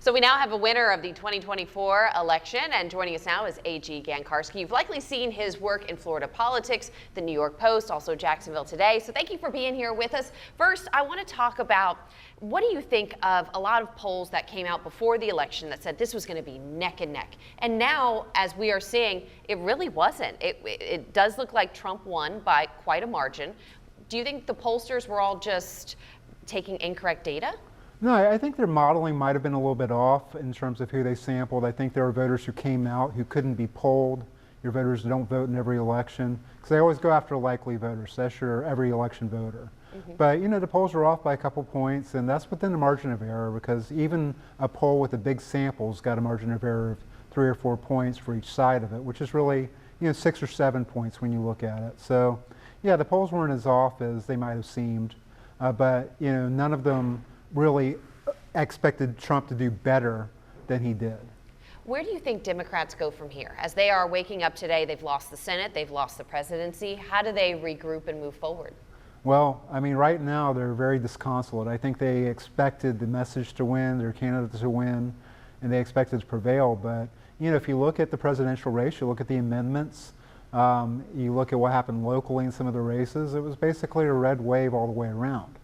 So we now have a winner of the 2024 election, and joining us now is AG Gancarski. You've likely seen his work in Florida politics, the New York Post, also Jacksonville Today. So thank you for being here with us. First, I want to talk about what do you think of a lot of polls that came out before the election that said this was going to be neck and neck. And now, as we are seeing, it really wasn't. It does look like Trump won by quite a margin. Do you think the pollsters were all just taking incorrect data? No, I think their modeling might have been a little bit off in terms of who they sampled. I think there were voters who came out who couldn't be polled. Your voters don't vote in every election because they always go after likely voters. That's your every election voter. But, you know, the polls are off by a couple points, and that's within the margin of error because even a poll with a big sample's got a margin of error of 3 or 4 points for each side of it, which is really, 6 or 7 points when you look at it. So, yeah, the polls weren't as off as they might have seemed, but, none of them really expected Trump to do better than he did. Where do you think Democrats go from here? As they are waking up today, they've lost the Senate, they've lost the presidency. How do they regroup and move forward? Well, I mean, right now they're very disconsolate. I think they expected the message to win, their candidates to win, and they expected to prevail. But, if you look at the presidential race, you look at the amendments, you look at what happened locally in some of the races, it was basically a red wave all the way around.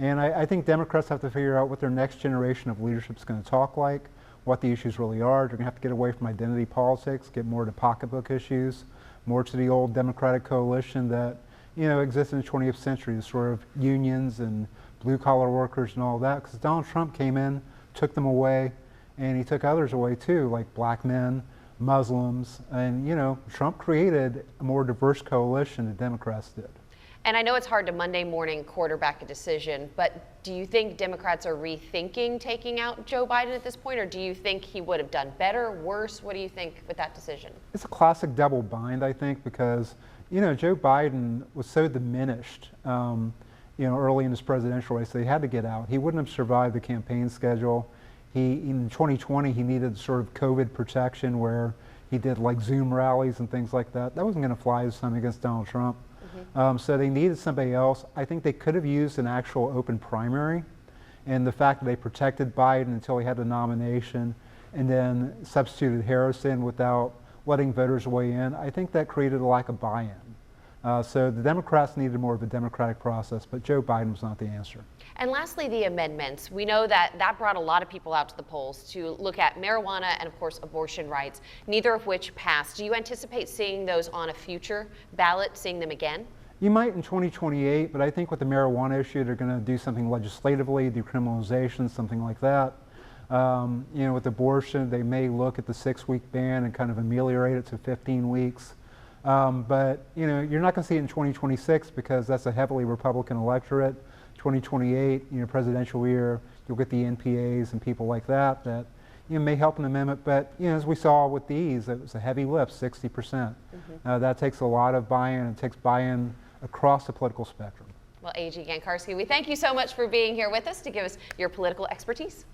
And I think Democrats have to figure out what their next generation of leadership is going to talk like, what the issues really are. They're going to have to get away from identity politics, get more to pocketbook issues, more to the old Democratic coalition that, exists in the 20th century, the sort of unions and blue-collar workers and all that. Because Donald Trump came in, took them away, and he took others away too, like black men, Muslims, and, Trump created a more diverse coalition than Democrats did. And I know it's hard to Monday morning quarterback a decision, but do you think Democrats are rethinking taking out Joe Biden at this point, or do you think he would have done better, worse? What do you think with that decision? It's a classic double bind, I think, because, Joe Biden was so diminished, early in his presidential race that he had to get out. He wouldn't have survived the campaign schedule. In 2020, he needed sort of COVID protection where he did like Zoom rallies and things like that. That wasn't going to fly this time against Donald Trump. So they needed somebody else. I think they could have used an actual open primary, and the fact that they protected Biden until he had the nomination and then substituted Harris in without letting voters weigh in, I think that created a lack of buy-in. So the Democrats needed more of a democratic process, but Joe Biden was not the answer. And lastly, the amendments. We know that brought a lot of people out to the polls to look at marijuana and, of course, abortion rights, neither of which passed. Do you anticipate seeing those on a future ballot, seeing them again? You might in 2028, but I think with the marijuana issue, they're going to do something legislatively, decriminalization, something like that. With abortion, they may look at the 6-week ban and kind of ameliorate it to 15 weeks. But, you're not going to see it in 2026 because that's a heavily Republican electorate. 2028, presidential year, you'll get the NPAs and people like that may help an amendment. But, as we saw with these, it was a heavy lift, 60%. That takes a lot of buy-in. It takes buy-in across the political spectrum. Well, AG Gancarski, we thank you so much for being here with us to give us your political expertise.